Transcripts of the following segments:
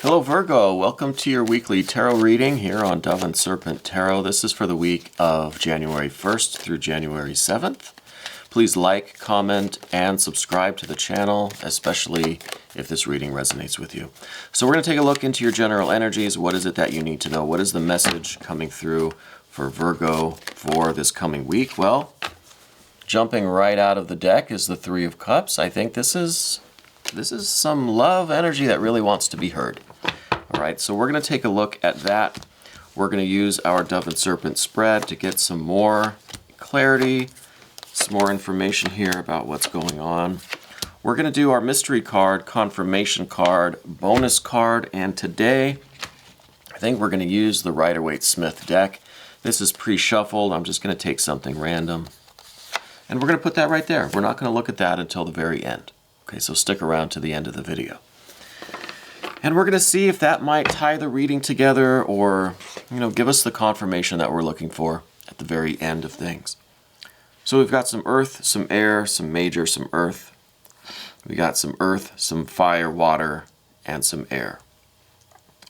Hello Virgo, welcome to your weekly tarot reading here on Dove and Serpent Tarot. This is for the week of January 1st through January 7th. Please like, comment, and subscribe to the channel, especially if this reading resonates with you. So we're going to take a look into your general energies. What is it that you need to know? What is the message coming through for Virgo for this coming week? Well, jumping right out of the deck is the Three of Cups. I think this is some love energy that really wants to be heard. All right, so we're going to take a look at that. We're going to use our Dove and Serpent spread to get some more clarity, some more information here about what's going on. We're going to do our mystery card, confirmation card, bonus card, and today I think we're going to use the Rider-Waite-Smith deck. This is pre-shuffled. I'm just going to take something random, and we're going to put that right there. We're not going to look at that until the very end. Okay, so stick around to the end of the video. And we're going to see if that might tie the reading together or, give us the confirmation that we're looking for at the very end of things. So we've got some earth, some air, some major, some earth. We got some earth, some fire, water, and some air.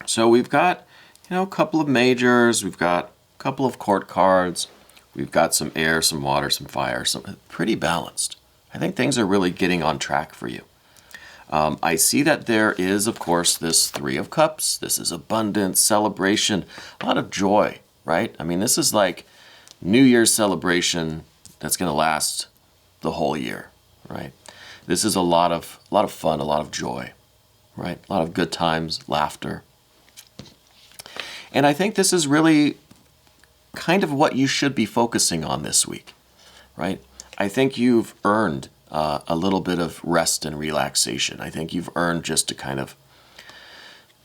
So we've got, a couple of majors. We've got a couple of court cards. We've got some air, some water, some fire. Some pretty balanced. I think things are really getting on track for you. I see that there is, of course, this Three of Cups. This is abundance, celebration, a lot of joy, right? I mean, this is like New Year's celebration that's going to last the whole year, right? This is a lot of fun, a lot of joy, right? A lot of good times, laughter. And I think this is really kind of what you should be focusing on this week, right? I think you've earned a little bit of rest and relaxation. I think you've earned just to kind of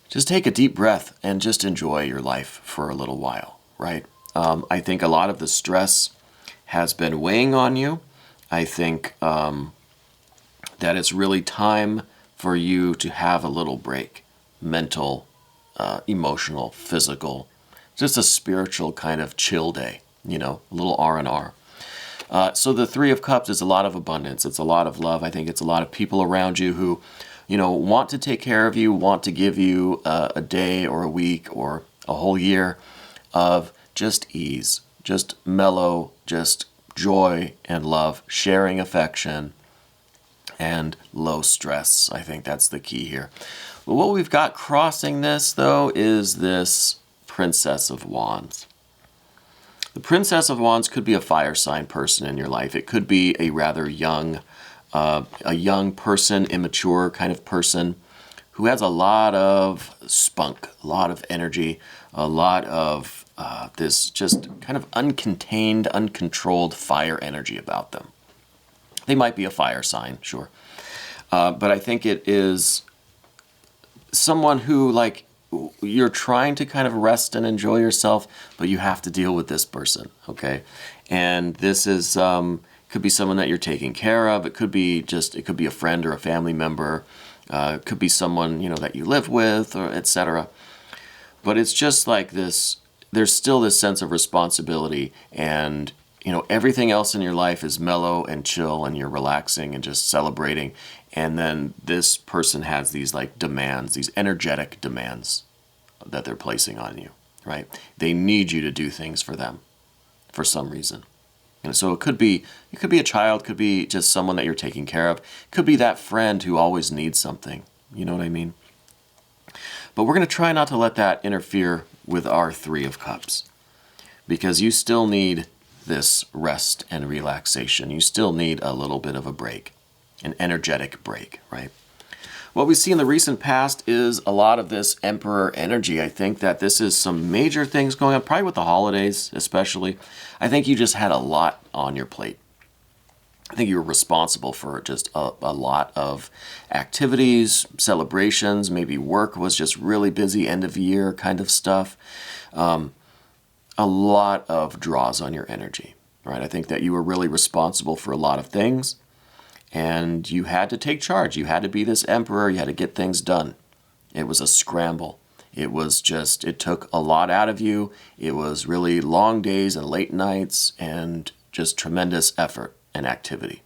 just take a deep breath and just enjoy your life for a little while, right? I think a lot of the stress has been weighing on you. I think that it's really time for you to have a little break, mental, emotional, physical, just a spiritual kind of chill day, a little R&R. So the Three of Cups is a lot of abundance. It's a lot of love. I think it's a lot of people around you who, want to take care of you, want to give you a day or a week or a whole year of just ease, just mellow, just joy and love, sharing affection, and low stress. I think that's the key here. But what we've got crossing this, though, is this Princess of Wands. The Princess of Wands could be a fire sign person in your life. It could be a rather young person, immature kind of person who has a lot of spunk, a lot of energy, a lot of this just kind of uncontained, uncontrolled fire energy about them. They might be a fire sign, sure. But I think it is someone who, you're trying to kind of rest and enjoy yourself, but you have to deal with this person, okay? And this is could be someone that you're taking care of. It could be a friend or a family member. It could be someone that you live with, or etc. But it's just like this. There's still this sense of responsibility, and everything else in your life is mellow and chill, and you're relaxing and just celebrating. And then this person has these demands, these energetic demands that they're placing on you, right? They need you to do things for them for some reason. And so it could be a child, could be just someone that you're taking care of, could be that friend who always needs something. You know what I mean? But we're going to try not to let that interfere with our Three of Cups, because you still need this rest and relaxation. You still need a little bit of a break. An energetic break, right? What we see in the recent past is a lot of this Emperor energy. I think that this is some major things going on, probably with the holidays especially. I think you just had a lot on your plate. I think you were responsible for just a lot of activities, celebrations, maybe work was just really busy, end of year kind of stuff. A lot of draws on your energy, right? I think that you were really responsible for a lot of things. And you had to take charge. You had to be this emperor. You had to get things done. It was a scramble. It took a lot out of you. It was really long days and late nights and just tremendous effort and activity.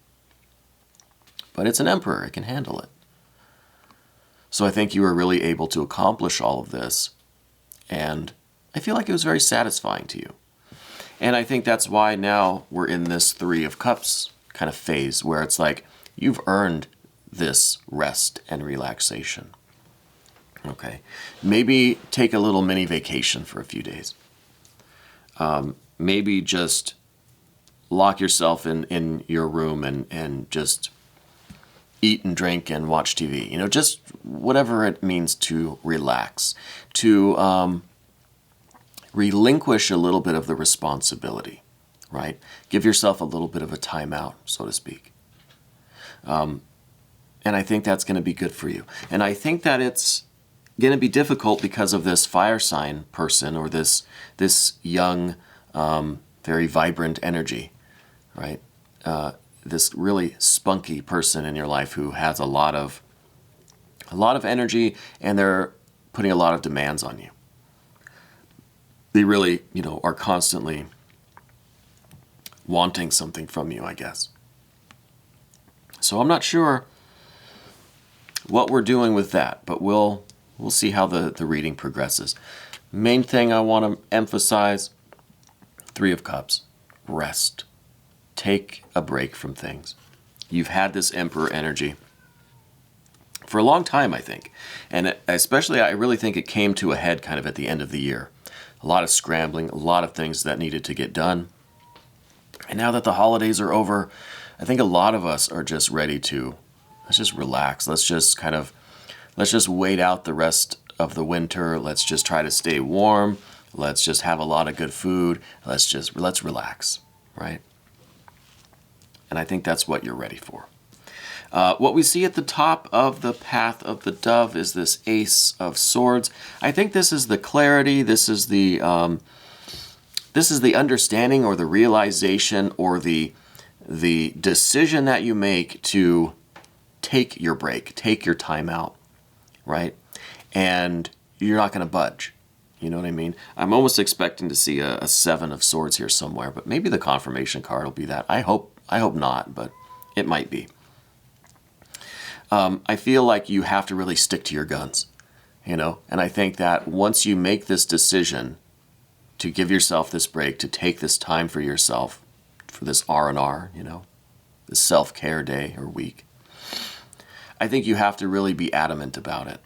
But it's an emperor. It can handle it. So I think you were really able to accomplish all of this, and I feel like it was very satisfying to you. And I think that's why now we're in this Three of Cups kind of phase where it's like you've earned this rest and relaxation. Okay, maybe take a little mini vacation for a few days. Maybe just lock yourself in your room and just eat and drink and watch TV. Just whatever it means to relax, to relinquish a little bit of the responsibility, right? Give yourself a little bit of a timeout, so to speak. And I think that's going to be good for you. And I think that it's going to be difficult because of this fire sign person or this young, very vibrant energy, right? This really spunky person in your life who has a lot of energy, and they're putting a lot of demands on you. They really, are constantly wanting something from you, I guess. So I'm not sure what we're doing with that, but we'll see how the reading progresses. Main thing I want to emphasize, Three of Cups, rest. Take a break from things. You've had this Emperor energy for a long time, I think. And especially, I really think it came to a head kind of at the end of the year. A lot of scrambling, a lot of things that needed to get done. And now that the holidays are over, I think a lot of us are just ready to, let's just relax. Let's just wait out the rest of the winter. Let's just try to stay warm. Let's just have a lot of good food. Let's relax, right? And I think that's what you're ready for. What we see at the top of the path of the dove is this Ace of Swords. I think this is the clarity. This is the understanding or the realization or the decision that you make to take your break, take your time out, right? And you're not going to budge. You know what I mean? I'm almost expecting to see a Seven of Swords here somewhere, but maybe the confirmation card will be that. I hope not, but it might be. I feel like you have to really stick to your guns, and I think that once you make this decision to give yourself this break, to take this time for yourself, for this R&R, this self-care day or week, I think you have to really be adamant about it.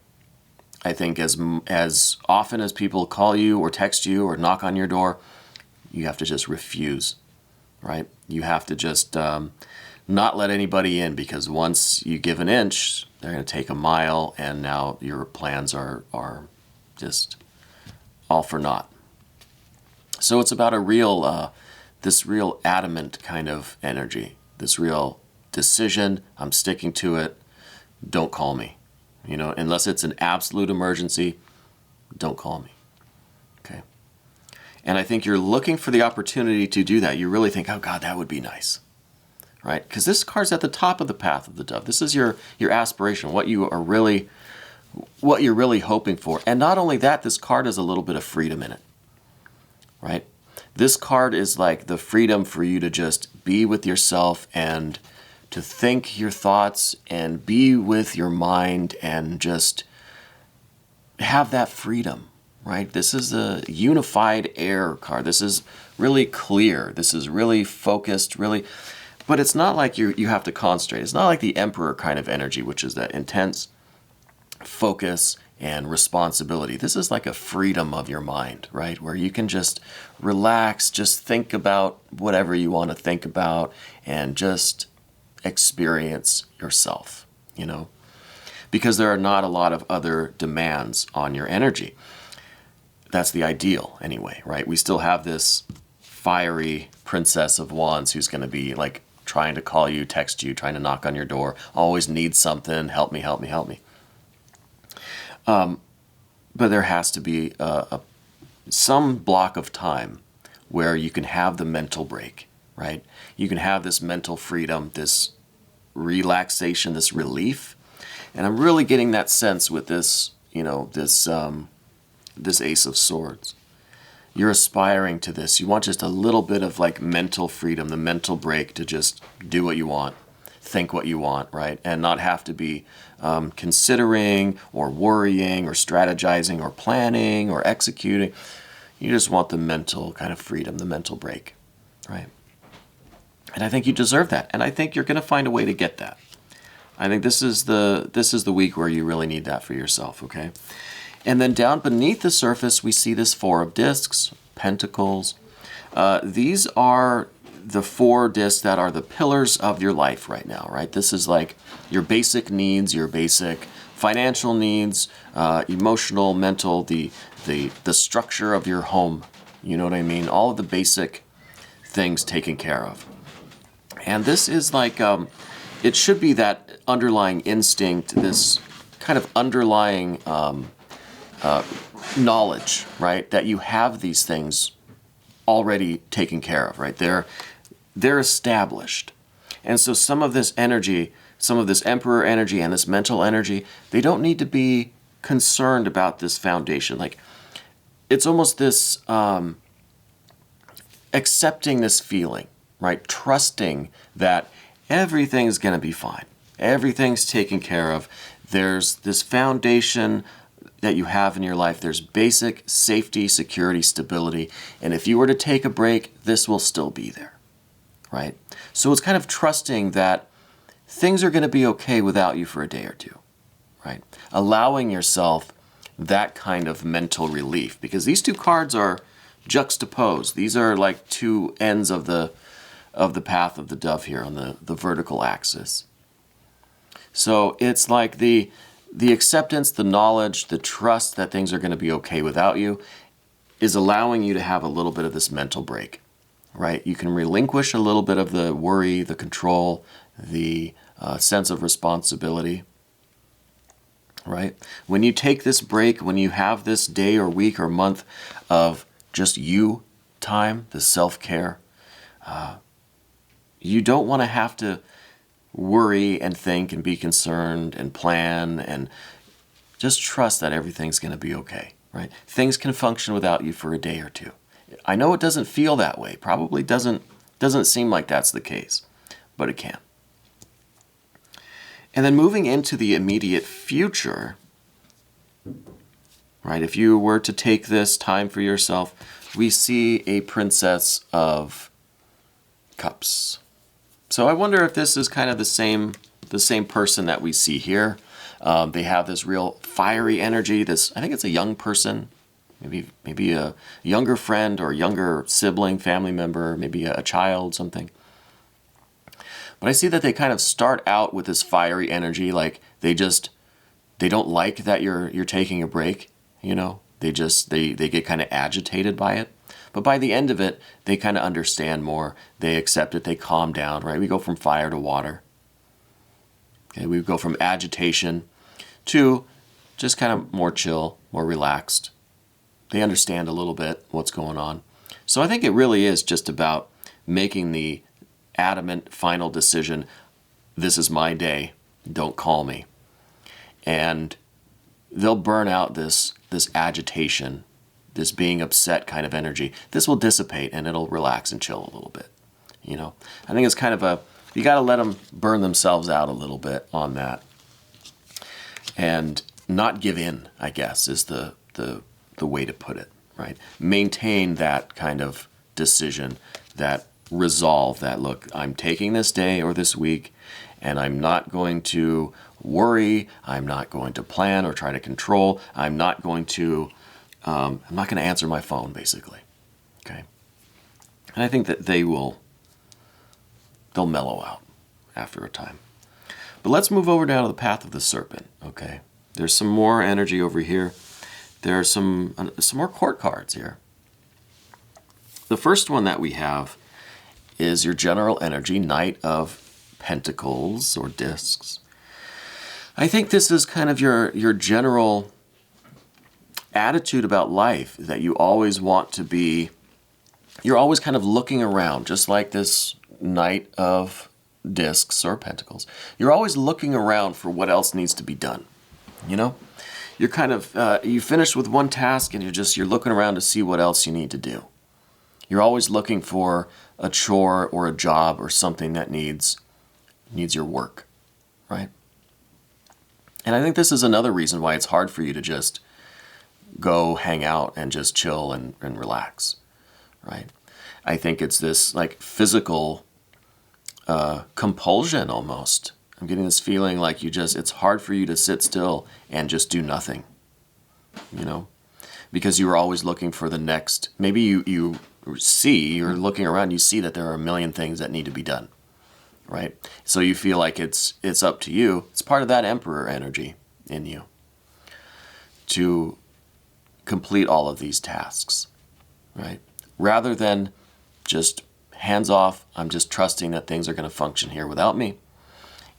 I think as often as people call you or text you or knock on your door, you have to just refuse, right? You have to just not let anybody in, because once you give an inch, they're going to take a mile, and now your plans are just all for naught. So it's about this real adamant kind of energy, this real decision. I'm sticking to it. Don't call me. Unless it's an absolute emergency, don't call me. Okay. And I think you're looking for the opportunity to do that. You really think, oh God, that would be nice. Right? Because this card's at the top of the path of the dove. This is your aspiration, what you're really hoping for. And not only that, this card has a little bit of freedom in it. Right? This card is like the freedom for you to just be with yourself and to think your thoughts and be with your mind and just have that freedom, right? This is a unified air card. This is really clear. This is really focused, but it's not like you have to concentrate. It's not like the Emperor kind of energy, which is that intense focus and responsibility. This is like a freedom of your mind, right? Where you can just relax, just think about whatever you want to think about, and just experience yourself, because there are not a lot of other demands on your energy. That's the ideal anyway, right? We still have this fiery Princess of Wands who's going to be like trying to call you, text you, trying to knock on your door, always needs something, help me. But there has to be some block of time where you can have the mental break, right? You can have this mental freedom, this relaxation, this relief. And I'm really getting that sense with this, this Ace of Swords. You're aspiring to this. You want just a little bit of like mental freedom, the mental break to just do what you want, think what you want, right? And not have to be considering or worrying or strategizing or planning or executing. You just want the mental kind of freedom, the mental break, right? And I think you deserve that. And I think you're going to find a way to get that. I think this is the week where you really need that for yourself, okay? And then down beneath the surface, we see this Four of Discs, Pentacles. These are the four discs that are the pillars of your life right now, right? This is like your basic needs, your basic financial needs, emotional, mental, the structure of your home. You know what I mean? All of the basic things taken care of. And this is like, it should be that underlying instinct, this kind of underlying knowledge, right? That you have these things already taken care of, right? They're established. And so some of this energy, some of this emperor energy and this mental energy, they don't need to be concerned about this foundation. Like, it's almost this accepting this feeling, right? Trusting that everything's going to be fine. Everything's taken care of. There's this foundation that you have in your life. There's basic safety, security, stability. And if you were to take a break, this will still be there, right? So it's kind of trusting that things are going to be okay without you for a day or two, right? Allowing yourself that kind of mental relief, because these two cards are juxtaposed. These are like two ends of the path of the dove here on the vertical axis. So it's like the acceptance, the knowledge, the trust that things are going to be okay without you is allowing you to have a little bit of this mental break, right? You can relinquish a little bit of the worry, the control, the sense of responsibility, right? When you take this break, when you have this day or week or month of just you time, the self-care, you don't want to have to worry and think and be concerned and plan, and just trust that everything's going to be okay, right? Things can function without you for a day or two. I know it doesn't feel that way. Probably doesn't seem like that's the case, but it can. And then moving into the immediate future, right? If you were to take this time for yourself, we see a Princess of Cups. So I wonder if this is kind of the same person that we see here. They have this real fiery energy. I think it's a young person, maybe a younger friend or younger sibling, family member, maybe a child, something. But I see that they kind of start out with this fiery energy, like they don't like that you're taking a break, you know. They get kind of agitated by it. But by the end of it, they kind of understand more. They accept it. They calm down, right? We go from fire to water. Okay, we go from agitation to just kind of more chill, more relaxed. They understand a little bit what's going on. So I think it really is just about making the adamant final decision. This is my day. Don't call me. And they'll burn out this agitation, this being upset kind of energy. This will dissipate and it'll relax and chill a little bit. You know, I think it's kind of you got to let them burn themselves out a little bit on that. And not give in, I guess, is the way to put it, right? Maintain that kind of decision, that resolve that, look, I'm taking this day or this week and I'm not going to worry. I'm not going to plan or try to control. I'm not going to answer my phone, basically. Okay. And I think that they'll mellow out after a time. But let's move over down to the path of the serpent. Okay. There's some more energy over here. There are some more court cards here. The first one that we have is your general energy, Knight of Pentacles or Discs. I think this is kind of your general attitude about life, that you always want to be, you're always kind of looking around, just like this Knight of Discs or Pentacles. You're always looking around for what else needs to be done, you know? You're kind of, you finish with one task and you're looking around to see what else you need to do. You're always looking for a chore or a job or something that needs needs your work, right? And I think this is another reason why it's hard for you to just go hang out and just chill and relax, right? I think it's this like physical compulsion almost. I'm getting this feeling like it's hard for you to sit still and just do nothing, you know? Because you're always looking for the next, maybe you're looking around, you see that there are a million things that need to be done, right? So you feel like it's up to you. It's part of that emperor energy in you to complete all of these tasks, right? Rather than just hands off, I'm just trusting that things are going to function here without me,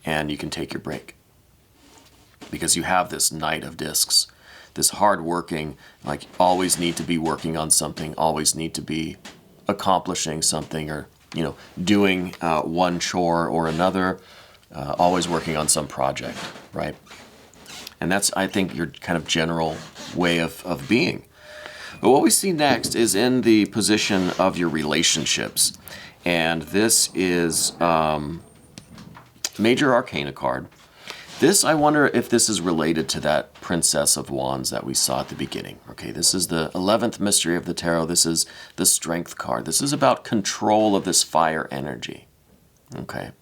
and you can take your break. Because you have this Knight of Discs, this hard-working, like always need to be working on something, always need to be accomplishing something, or doing one chore or another, always working on some project, right? And that's, I think, your kind of general way of being. But what we see next is in the position of your relationships. And this is Major Arcana card. This, I wonder if this is related to that Princess of Wands that we saw at the beginning. Okay, this is the 11th mystery of the tarot. This is the Strength card. This is about control of this fire energy. Okay,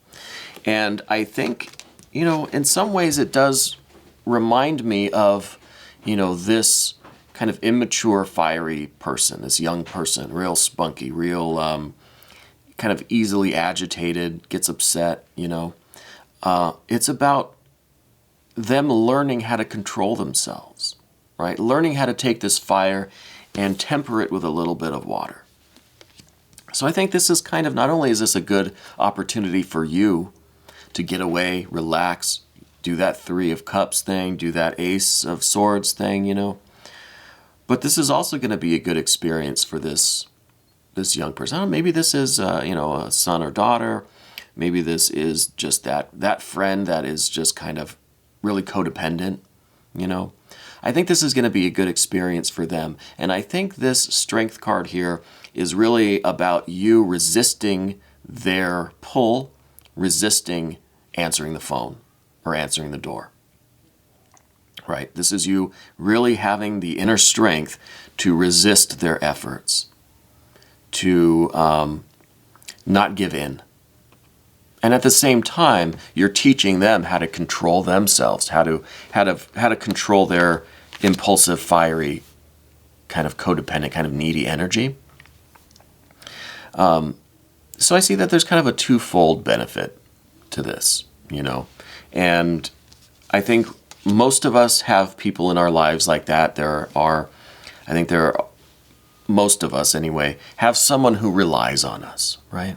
and I think, in some ways it does remind me of, this kind of immature, fiery person, this young person, real spunky, real kind of easily agitated, gets upset, It's about them learning how to control themselves, right? Learning how to take this fire and temper it with a little bit of water. So I think this is kind of, not only is this a good opportunity for you to get away, relax, do that Three of Cups thing, do that Ace of Swords thing, but this is also going to be a good experience for this young person. Maybe this is, a son or daughter. Maybe this is just that friend that is just kind of really codependent, I think this is going to be a good experience for them. And I think this Strength card here is really about you resisting their pull, resisting answering the phone or answering the door, right? This is you really having the inner strength to resist their efforts, to not give in. And at the same time, you're teaching them how to control themselves, how to control their impulsive, fiery, kind of codependent, kind of needy energy. So I see that there's kind of a twofold benefit to this, And I think most of us have people in our lives like that. Most of us anyway, have someone who relies on us, right?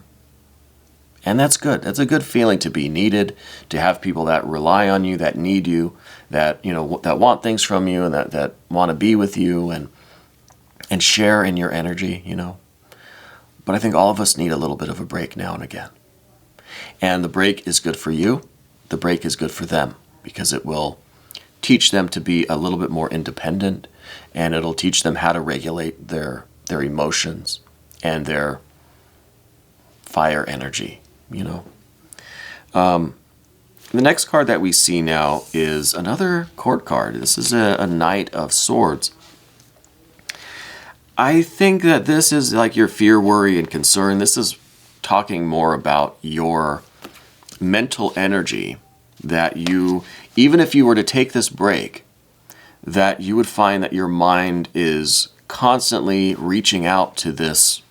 And that's good. That's a good feeling to be needed, to have people that rely on you, that need you, that that want things from you, and that want to be with you and share in your energy, But I think all of us need a little bit of a break now and again. And the break is good for you. The break is good for them because it will teach them to be a little bit more independent, and it'll teach them how to regulate their emotions and their fire energy. The next card that we see now is another court card. This is a Knight of Swords. I think that this is like your fear, worry, and concern. This is talking more about your mental energy that you, even if you were to take this break, that you would find that your mind is constantly reaching out to this,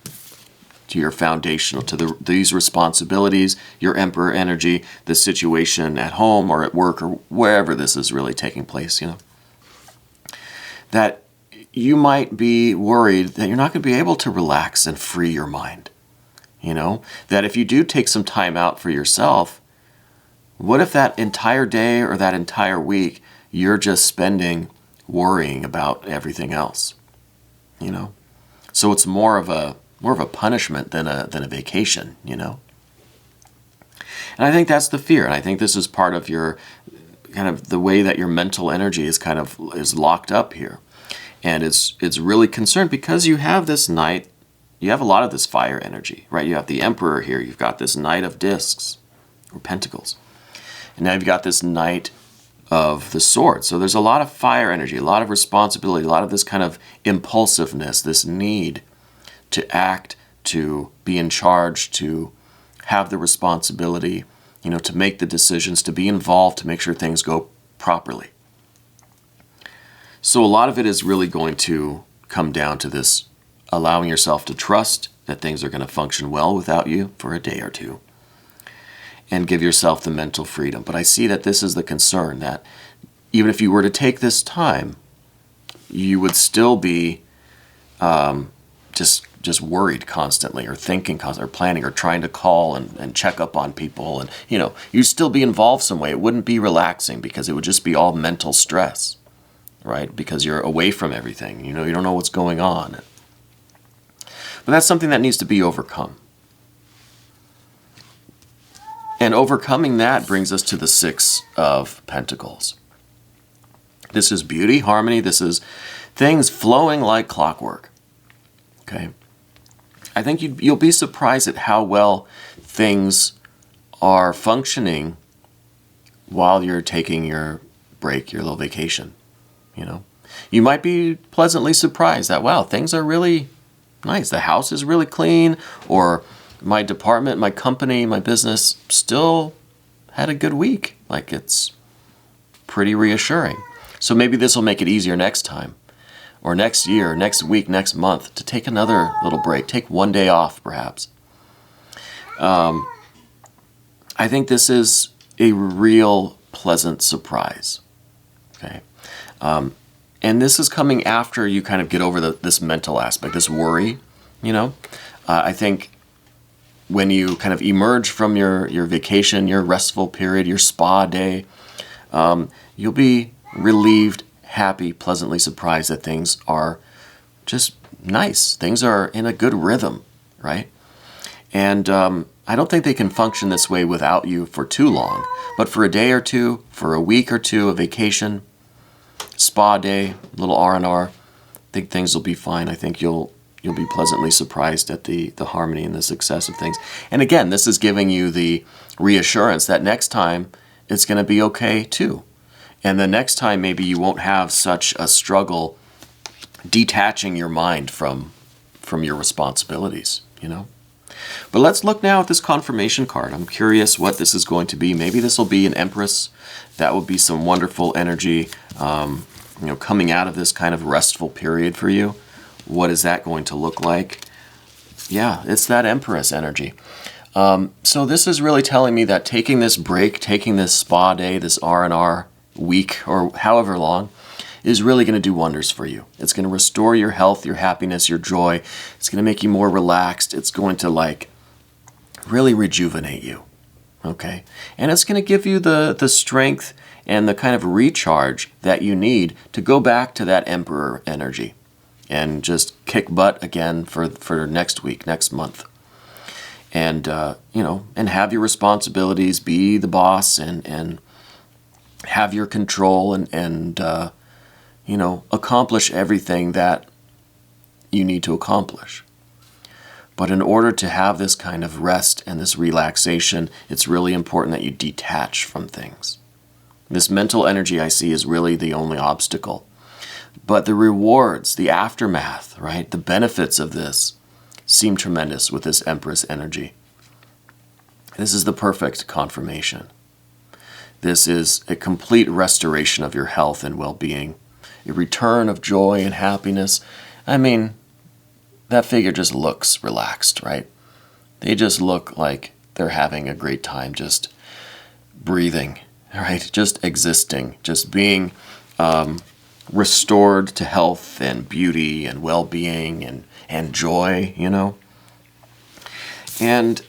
to your foundational, to these responsibilities, your emperor energy, the situation at home or at work or wherever this is really taking place, that you might be worried that you're not going to be able to relax and free your mind, that if you do take some time out for yourself, what if that entire day or that entire week you're just spending worrying about everything else, So it's more of a punishment than a vacation, And I think that's the fear. And I think this is part of your kind of the way that your mental energy is locked up here. And it's really concerned because you have this Knight, you have a lot of this fire energy, right? You have the Emperor here. You've got this Knight of Discs or Pentacles. And now you've got this Knight of the Sword. So there's a lot of fire energy, a lot of responsibility, a lot of this kind of impulsiveness, this need to act, to be in charge, to have the responsibility, you know, to make the decisions, to be involved, to make sure things go properly. So a lot of it is really going to come down to this allowing yourself to trust that things are going to function well without you for a day or two, and give yourself the mental freedom. But I see that this is the concern, that even if you were to take this time, you would still be just worried constantly, or thinking constantly, or planning, or trying to call and check up on people. And, you know, you'd still be involved some way. It wouldn't be relaxing, because it would just be all mental stress, right? Because you're away from everything. You know, you don't know what's going on. But that's something that needs to be overcome. And overcoming that brings us to the Six of Pentacles. This is beauty, harmony. This is things flowing like clockwork. Okay? I think you'll be surprised at how well things are functioning while you're taking your break, your little vacation. You know? You might be pleasantly surprised that, wow, things are really nice. The house is really clean, or my department, my company, my business still had a good week. Like, it's pretty reassuring. So maybe this will make it easier next time, or next year, next week, next month, to take another little break. Take one day off, perhaps. I think this is a real pleasant surprise. Okay. And this is coming after you kind of get over this mental aspect, this worry, you know. I think when you kind of emerge from your vacation, your restful period, your spa day, you'll be relieved, happy, pleasantly surprised that things are just nice. Things are in a good rhythm, right? And I don't think they can function this way without you for too long. But for a day or two, for a week or two, a vacation, spa day, little R&R, I think things will be fine. I think you'll be pleasantly surprised at the harmony and the success of things. And again, this is giving you the reassurance that next time it's going to be okay too. And the next time maybe you won't have such a struggle detaching your mind from your responsibilities, you know. But let's look now at this confirmation card. I'm curious what this is going to be. Maybe this will be an Empress. That would be some wonderful energy, you know, coming out of this kind of restful period for you. What is that going to look like? Yeah, it's that Empress energy. So this is really telling me that taking this break, taking this spa day, this R&R week, or however long, is really going to do wonders for you. It's going to restore your health, your happiness, your joy. It's going to make you more relaxed. It's going to, like, really rejuvenate you. Okay? And it's going to give you the strength and the kind of recharge that you need to go back to that Emperor energy and just kick butt again for next week, next month. And, you know, and have your responsibilities, be the boss, and have your control, and you know, accomplish everything that you need to accomplish. But in order to have this kind of rest and this relaxation, it's really important that you detach from things. This mental energy I see is really the only obstacle. But the rewards, the aftermath, right, the benefits of this seem tremendous with this Empress energy. This is the perfect confirmation. This is a complete restoration of your health and well-being, a return of joy and happiness. I mean, that figure just looks relaxed, right? They just look like they're having a great time, just breathing, right? Just existing, just being restored to health and beauty and well-being and joy, you know? And,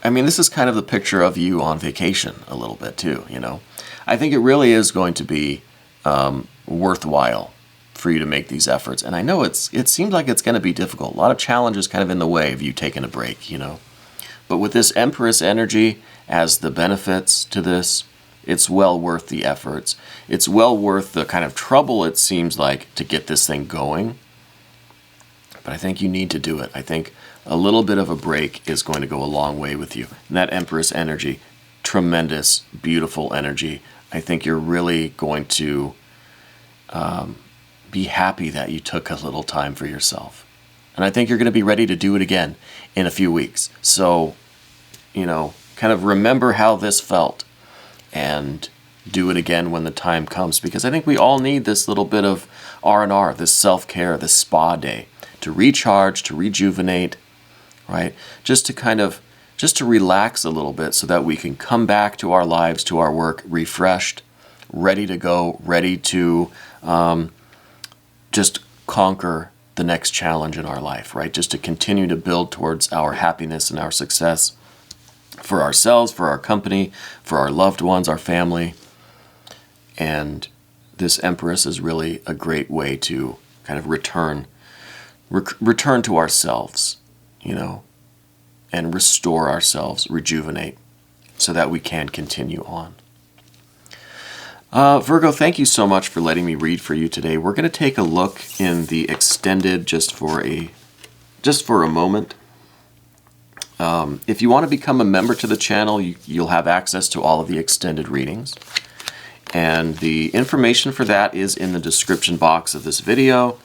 I mean, this is kind of the picture of you on vacation a little bit too, you know? I think it really is going to be worthwhile for you to make these efforts. And I know it seems like it's going to be difficult. A lot of challenges kind of in the way of you taking a break, you know? But with this Empress energy as the benefits to this, it's well worth the efforts. It's well worth the kind of trouble it seems like to get this thing going. But I think you need to do it. I think a little bit of a break is going to go a long way with you. And that Empress energy tremendous, beautiful energy. I think you're really going to be happy that you took a little time for yourself. And I think you're going to be ready to do it again in a few weeks. So, you know, kind of remember how this felt and do it again when the time comes, because I think we all need this little bit of R&R, this self-care, this spa day to recharge, to rejuvenate, right? Just to relax a little bit so that we can come back to our lives, to our work, refreshed, ready to go, ready to just conquer the next challenge in our life, right? Just to continue to build towards our happiness and our success for ourselves, for our company, for our loved ones, our family. And this Empress is really a great way to kind of return to ourselves, you know, and restore ourselves, rejuvenate, so that we can continue on. Virgo, thank you so much for letting me read for you today. We're going to take a look in the extended just for a moment. If you want to become a member to the channel, you'll have access to all of the extended readings. And the information for that is in the description box of this video.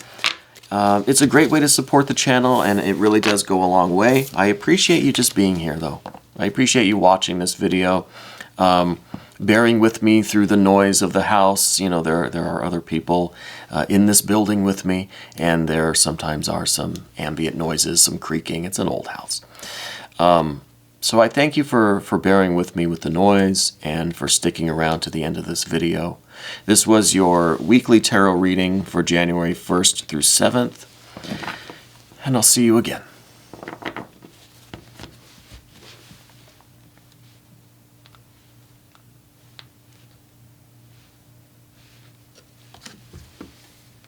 It's a great way to support the channel, and it really does go a long way. I appreciate you just being here, though. I appreciate you watching this video, bearing with me through the noise of the house. You know, there are other people in this building with me, and there sometimes are some ambient noises, some creaking. It's an old house. So I thank you for bearing with me with the noise and for sticking around to the end of this video. This was your weekly tarot reading for January 1st through 7th, and I'll see you again.